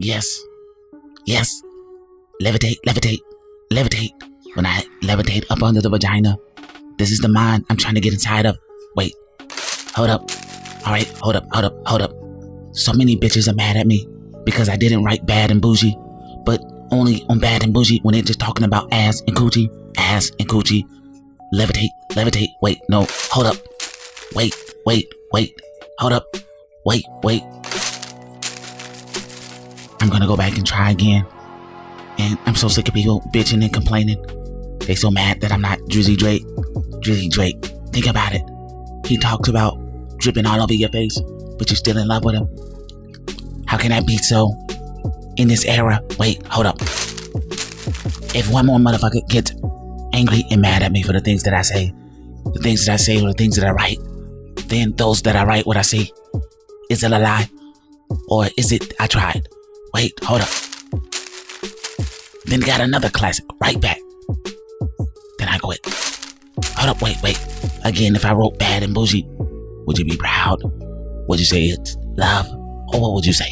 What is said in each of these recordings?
Yes. Yes. Levitate, levitate, levitate. When I levitate up under the vagina, this is the mind I'm trying to get inside of. Wait. Hold up. All right. Hold up. So many bitches are mad at me because I didn't write bad and bougie, but only on bad and bougie when they're just talking about ass and coochie. Ass and coochie. Levitate, levitate. Wait, no. Hold up. Wait. Hold up. Wait. I'm gonna go back and try again. And I'm so sick of people bitching and complaining. They so mad that I'm not Drizzy Drake. Drizzy Drake, think about it. He talks about dripping all over your face, but you're still in love with him. How can that be so in this era? Wait, hold up. If one more motherfucker gets angry and mad at me for the things that I say, or the things that I write, then those that I write what I say, is it a lie? Or is it I tried? Wait, hold up. Then got another classic right back. Then I quit. Hold up, wait. Again, if I wrote bad and bougie, would you be proud? Would you say it's love? Or what would you say?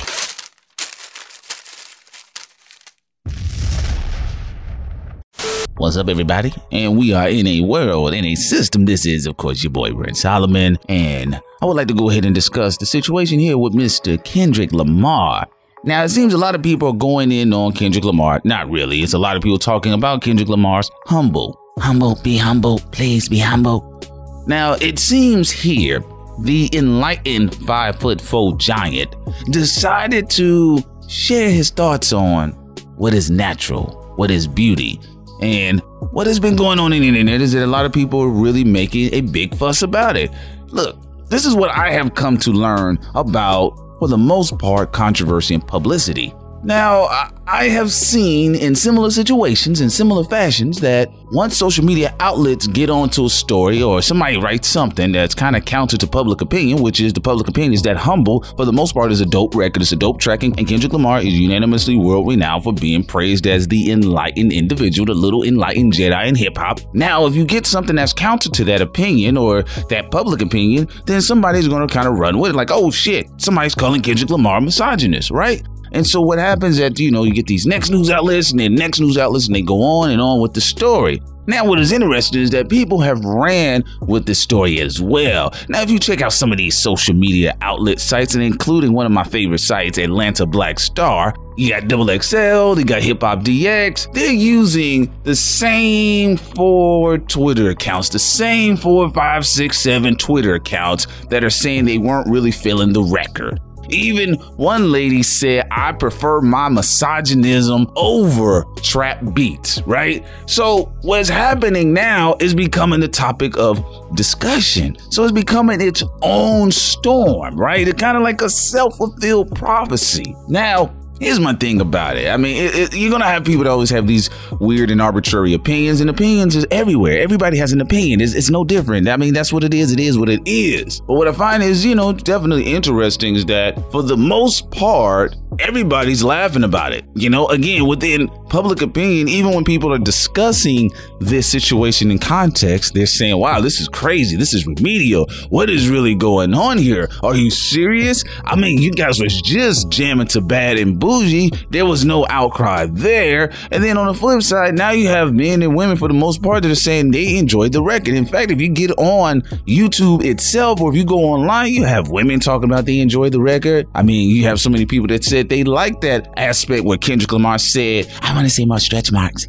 What's up, everybody? And we are in a world, in a system. This is, of course, your boy, Brent Solomon. And I would like to go ahead and discuss the situation here with Mr. Kendrick Lamar. Now, it seems a lot of people are going in on Kendrick Lamar. Not really. It's a lot of people talking about Kendrick Lamar's humble. Humble, be humble, please be humble. Now, it seems here the enlightened 5'4" giant decided to share his thoughts on what is natural, what is beauty. And what has been going on in the internet is that a lot of people are really making a big fuss about it. Look, this is what I have come to learn about, for the most part, controversy and publicity. Now, I have seen in similar situations, in similar fashions, that once social media outlets get onto a story or somebody writes something that's kind of counter to public opinion, which is the public opinion is that Humble, for the most part, is a dope record, it's a dope track, and Kendrick Lamar is unanimously world renowned for being praised as the enlightened individual, the little enlightened Jedi in hip hop. Now, if you get something that's counter to that opinion or that public opinion, then somebody's going to kind of run with it like, oh shit, somebody's calling Kendrick Lamar misogynist, right? And so what happens that, you get these next news outlets and then next news outlets and they go on and on with the story. Now, what is interesting is that people have ran with the story as well. Now, if you check out some of these social media outlet sites, and including one of my favorite sites, Atlanta Black Star, you got XXL, you got Hip Hop DX, they're using the same 4 Twitter accounts, the same 4, 5, 6, 7 Twitter accounts that are saying they weren't really feeling the record. Even one lady said, I prefer my misogynism over trap beats, right? So what's happening now is becoming the topic of discussion. So it's becoming its own storm, right? It's kind of like a self-fulfilled prophecy. Now, here's my thing about it. I mean, you're going to have people that always have these weird and arbitrary opinions, and opinions is everywhere. Everybody has an opinion. It's no different. I mean, that's what it is. It is what it is. But what I find is, definitely interesting is that for the most part, everybody's laughing about it. Again, within public opinion, even when people are discussing this situation in context, they're saying, wow, this is crazy. This is remedial. What is really going on here? Are you serious? I mean, you guys was just jamming to Bad and Bougie. There was no outcry there. And then on the flip side, now you have men and women, for the most part, that are saying they enjoyed the record. In fact, if you get on YouTube itself, or if you go online, you have women talking about they enjoyed the record. I mean, you have so many people that said they like that aspect where Kendrick Lamar said, I want to see more stretch marks.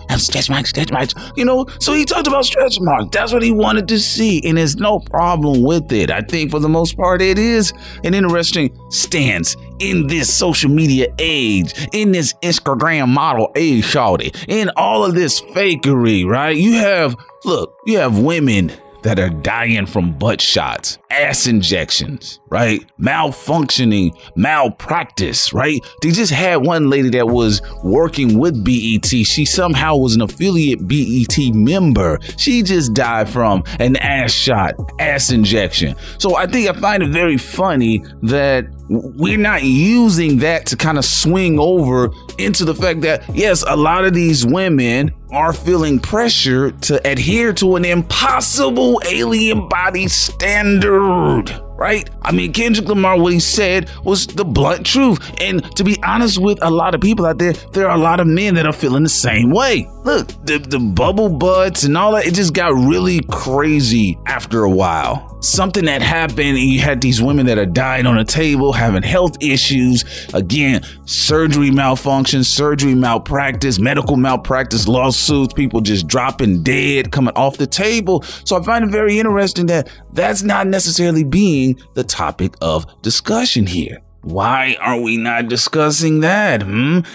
I'm stretch marks. So he talked about stretch marks. That's what he wanted to see. And there's no problem with it. I think for the most part, it is an interesting stance in this social media age, in this Instagram model age, shawty, in all of this fakery, right? You have women that are dying from butt shots, ass injections, right? Malfunctioning, malpractice, right? They just had one lady that was working with BET. She somehow was an affiliate BET member. She just died from an ass shot, ass injection. So I find it very funny that we're not using that to kind of swing over into the fact that, yes, a lot of these women are feeling pressure to adhere to an impossible alien body standard. right? I mean, Kendrick Lamar, what he said was the blunt truth. And to be honest with a lot of people out there, there are a lot of men that are feeling the same way. Look, the bubble butts and all that, it just got really crazy after a while. Something that happened, and you had these women that are dying on the table, having health issues. Again, surgery malfunction, surgery malpractice, medical malpractice lawsuits, people just dropping dead, coming off the table. So I find it very interesting that that's not necessarily being the topic of discussion here. Why are we not discussing that?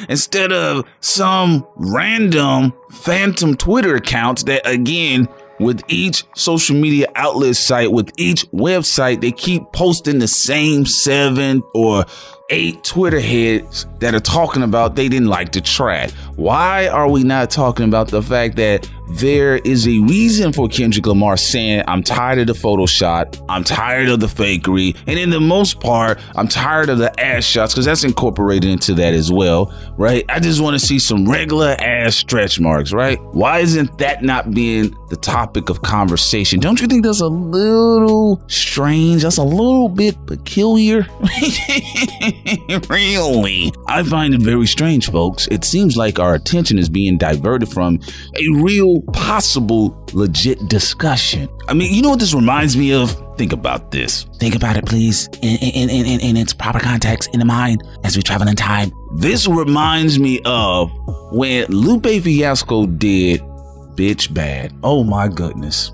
Instead of some random phantom Twitter accounts that, again, with each social media outlet site, with each website, they keep posting the same 7 or 8 Twitter heads that are talking about they didn't like the track. Why are we not talking about the fact that there is a reason for Kendrick Lamar saying, I'm tired of the Photoshop, I'm tired of the fakery, and in the most part, I'm tired of the ass shots, because that's incorporated into that as well, right? I just want to see some regular ass stretch marks, right? Why isn't that not being the topic of conversation? Don't you think that's a little strange? That's a little bit peculiar? Really? I find it very strange, folks. It seems like our attention is being diverted from a real possible legit discussion. I mean, you know what this reminds me of? Think about this. Think about it, please, in its proper context, in the mind, as we travel in time. This reminds me of when Lupe Fiasco did Bitch Bad. Oh my goodness.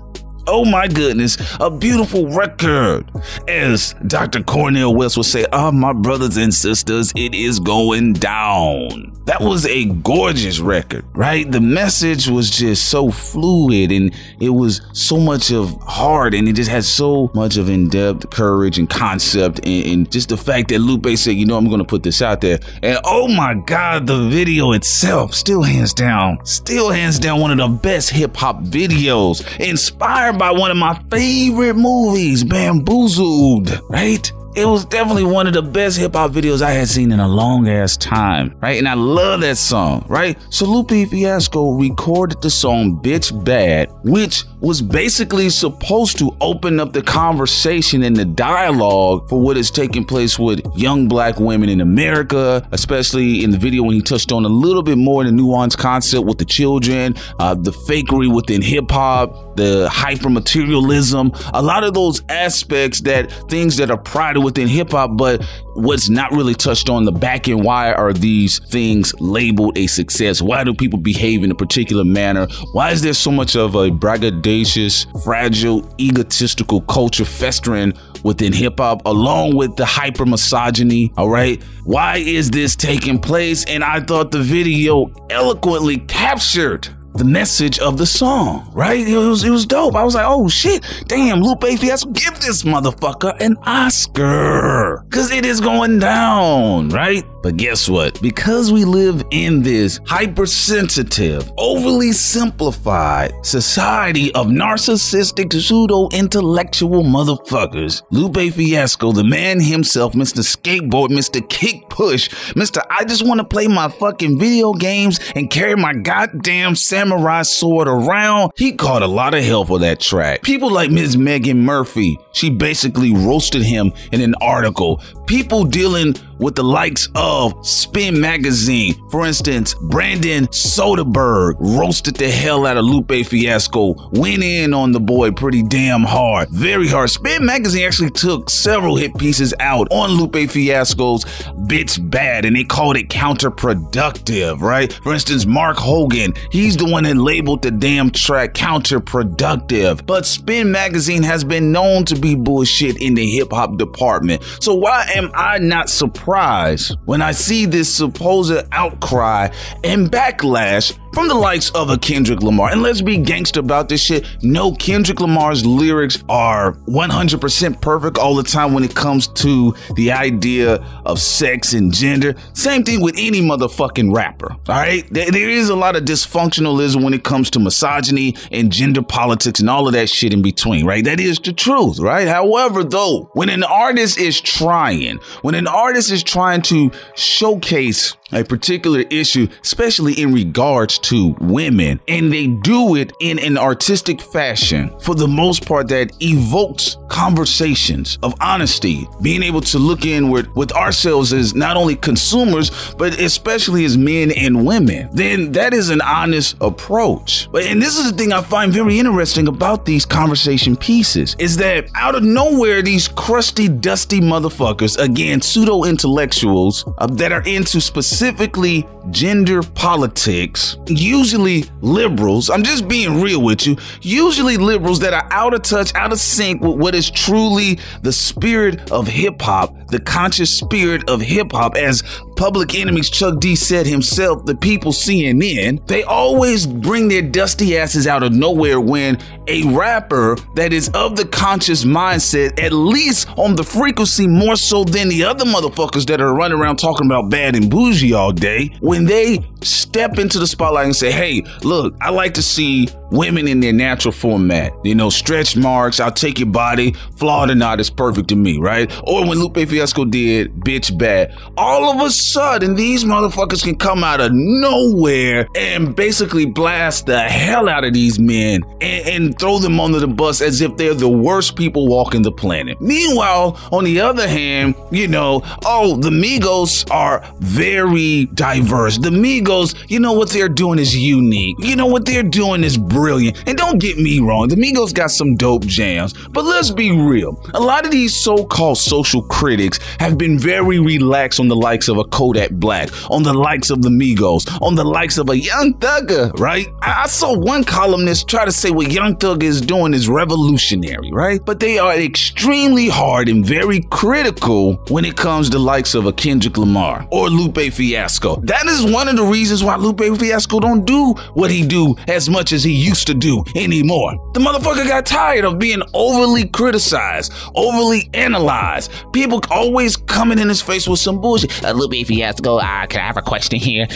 Oh my goodness, a beautiful record. As Dr. Cornel West would say, my brothers and sisters, it is going down. That was a gorgeous record, right? The message was just so fluid, and it was so much of heart, and it just had so much of in-depth courage and concept, and just the fact that Lupe said, you know, I'm going to put this out there. And oh my God, the video itself, still hands down one of the best hip hop videos, inspired by one of my favorite movies, Bamboozled, right? It was definitely one of the best hip hop videos I had seen in a long ass time, right? And I love that song, right? So Lupe Fiasco recorded the song Bitch Bad, which was basically supposed to open up the conversation and the dialogue for what is taking place with young black women in America, especially in the video when he touched on a little bit more the nuanced concept with the children, the fakery within hip hop, the hyper materialism, a lot of those aspects, that things that are prided within hip hop, but what's not really touched on the back end. Why are these things labeled a success? Why do people behave in a particular manner? Why is there so much of a braggadocious, fragile, egotistical culture festering within hip hop, along with the hyper misogyny? All right. Why is this taking place? And I thought the video eloquently captured the message of the song, right? It was dope. I was like, oh shit, damn, Lupe Fiasco, give this motherfucker an Oscar, because it is going down, right? But guess what? Because we live in this hypersensitive, overly simplified society of narcissistic, pseudo-intellectual motherfuckers, Lupe Fiasco, the man himself, Mr. Skateboard, Mr. Kick Push, Mr. I just want to play my fucking video games and carry my goddamn samurai sword around, he caught a lot of hell for that track. People like Ms. Megan Murphy, she basically roasted him in an article. People dealing with the likes of Spin Magazine, for instance, Brandon Soderbergh roasted the hell out of Lupe Fiasco, went in on the boy pretty damn hard, very hard. Spin Magazine actually took several hit pieces out on Lupe Fiasco's Bitch Bad, and they called it counterproductive, right? For instance, Mark Hogan, he's the one that labeled the damn track counterproductive, but Spin Magazine has been known to be bullshit in the hip hop department. So why am I not surprised when I see this supposed outcry and backlash from the likes of a Kendrick Lamar? And let's be gangster about this shit. No, Kendrick Lamar's lyrics are 100% perfect all the time when it comes to the idea of sex and gender. Same thing with any motherfucking rapper, all right? There is a lot of dysfunctionalism when it comes to misogyny and gender politics and all of that shit in between, right? That is the truth, right? However, though, when an artist is trying to showcase a particular issue, especially in regards to women, and they do it in an artistic fashion, for the most part, that evokes conversations of honesty, being able to look inward with ourselves as not only consumers, but especially as men and women, then that is an honest approach. And this is the thing I find very interesting about these conversation pieces, is that out of nowhere, these crusty, dusty motherfuckers, again, pseudo-intellectuals that are into specifically gender politics, usually liberals, I'm just being real with you, usually liberals that are out of touch, out of sync with what is truly the spirit of hip-hop, the conscious spirit of hip-hop, as Public Enemy's Chuck D said himself, the people CNN, they always bring their dusty asses out of nowhere when a rapper that is of the conscious mindset, at least on the frequency more so than the other motherfuckers that are running around talking about bad and bougie all day, when they step into the spotlight and say, hey, look, I like to see women in their natural format, you know, stretch marks, I'll take your body, flawed or not, it's perfect to me, right? Or when Lupe Fiasco did Bitch Bad, all of a sudden these motherfuckers can come out of nowhere and basically blast the hell out of these men and throw them under the bus as if they're the worst people walking the planet. Meanwhile, on the other hand, you know, oh, the Migos are very diverse. The Migos, you know, what they're doing is unique. You know, what they're doing is brilliant. And don't get me wrong, the Migos got some dope jams, but let's be real. A lot of these so-called social critics have been very relaxed on the likes of a Kodak Black, on the likes of the Migos, on the likes of a Young Thugger, right? I saw one columnist try to say what Young Thug is doing is revolutionary, right? But they are extremely hard and very critical when it comes to likes of a Kendrick Lamar or Lupe Fiasco. That is one of the reasons why Lupe Fiasco don't do what he do as much as he used to do anymore. The motherfucker got tired of being overly criticized, overly analyzed. People always coming in his face with some bullshit. Lupe Fiasco, can I have a question here?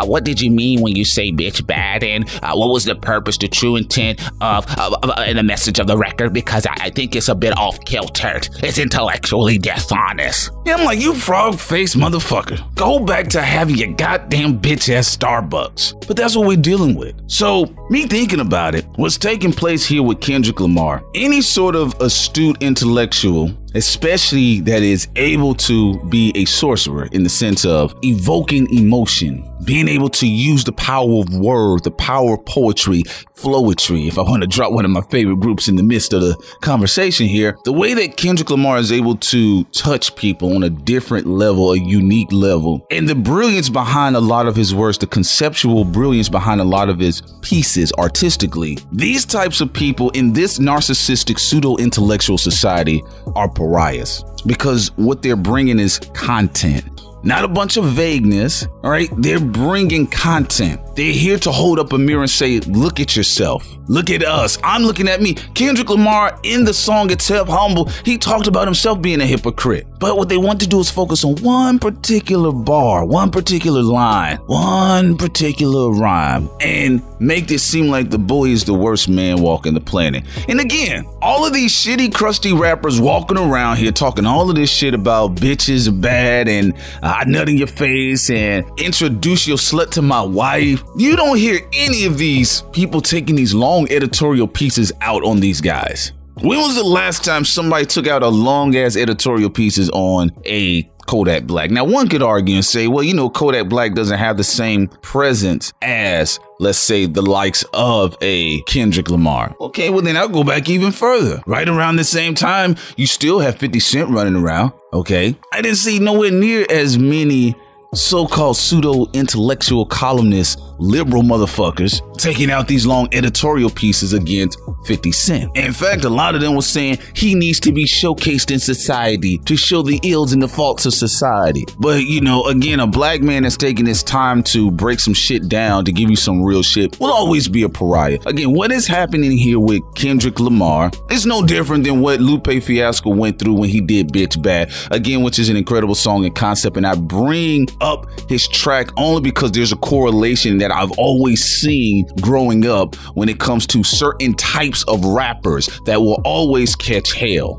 What did you mean when you say bitch bad? And what was the purpose, the true intent of the message of the record? Because I think it's a bit off-kiltered. It's intellectually dishonest. Yeah, I'm like, you frog-faced motherfucker. Go back to having your goddamn bitch-ass Starbucks. But that's what we're dealing with. So, me thinking about it, what's taking place here with Kendrick Lamar, any sort of astute intellectual, especially that is able to be a sorcerer in the sense of evoking emotion, being able to use the power of word, the power of poetry, flowetry, if I want to drop one of my favorite groups in the midst of the conversation here, the way that Kendrick Lamar is able to touch people on a different level, a unique level, and the brilliance behind a lot of his works, the conceptual brilliance behind a lot of his pieces artistically, these types of people in this narcissistic pseudo-intellectual society are pariahs, because what they're bringing is content. Not a bunch of vagueness, all right? They're bringing content. They're here to hold up a mirror and say, look at yourself. Look at us. I'm looking at me. Kendrick Lamar, in the song itself, Humble, he talked about himself being a hypocrite. But what they want to do is focus on one particular bar, one particular line, one particular rhyme, and make this seem like the boy is the worst man walking the planet. And again, all of these shitty, crusty rappers walking around here talking all of this shit about bitches are bad and I nut in your face and introduce your slut to my wife. You don't hear any of these people taking these long editorial pieces out on these guys. When was the last time somebody took out a long ass editorial pieces on a Kodak Black? Now, one could argue and say, well, you know, Kodak Black doesn't have the same presence as, let's say, the likes of a Kendrick Lamar. Okay, well, then I'll go back even further. Right around the same time, you still have 50 Cent running around. Okay, I didn't see nowhere near as many so-called pseudo-intellectual columnists, liberal motherfuckers, taking out these long editorial pieces against 50 Cent. In fact, a lot of them were saying he needs to be showcased in society to show the ills and the faults of society. But, you know, again, a black man that's taking his time to break some shit down to give you some real shit will always be a pariah. Again, what is happening here with Kendrick Lamar is no different than what Lupe Fiasco went through when he did Bitch Bad. Again, which is an incredible song and concept, and I bring up his track only because there's a correlation that I've always seen growing up when it comes to certain types of rappers that will always catch hell.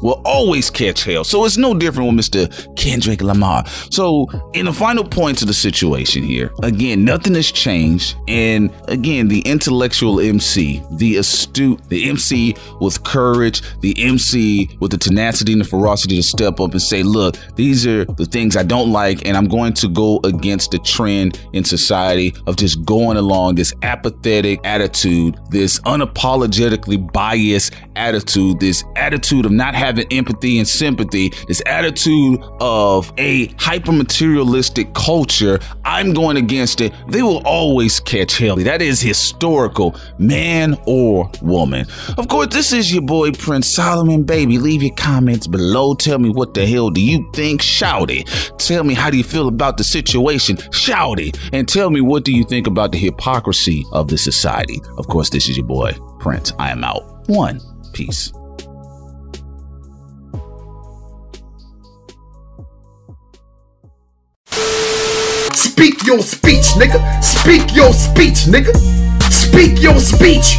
So it's no different with Mr. Kendrick Lamar. So in the final points of the situation here, again, nothing has changed. And again, the intellectual MC, the astute, the MC with courage, the MC with the tenacity and the ferocity to step up and say, look, these are the things I don't like, and I'm going to go against the trend in society of just going along this apathetic attitude, this unapologetically biased attitude, this attitude of not having empathy and sympathy, this attitude of a hyper-materialistic culture. I'm going against it. They will always catch hell. That is historical, man or woman. Of course, this is your boy Prince Solomon. Baby, leave your comments below. Tell me what the hell do you think? Shout it. Tell me how do you feel about the situation? Shout it. And tell me what do you think about the hypocrisy of the society. Of course, this is your boy Prince. I am out. One. Peace. Speak your speech, nigga. Speak your speech, nigga. Speak your speech.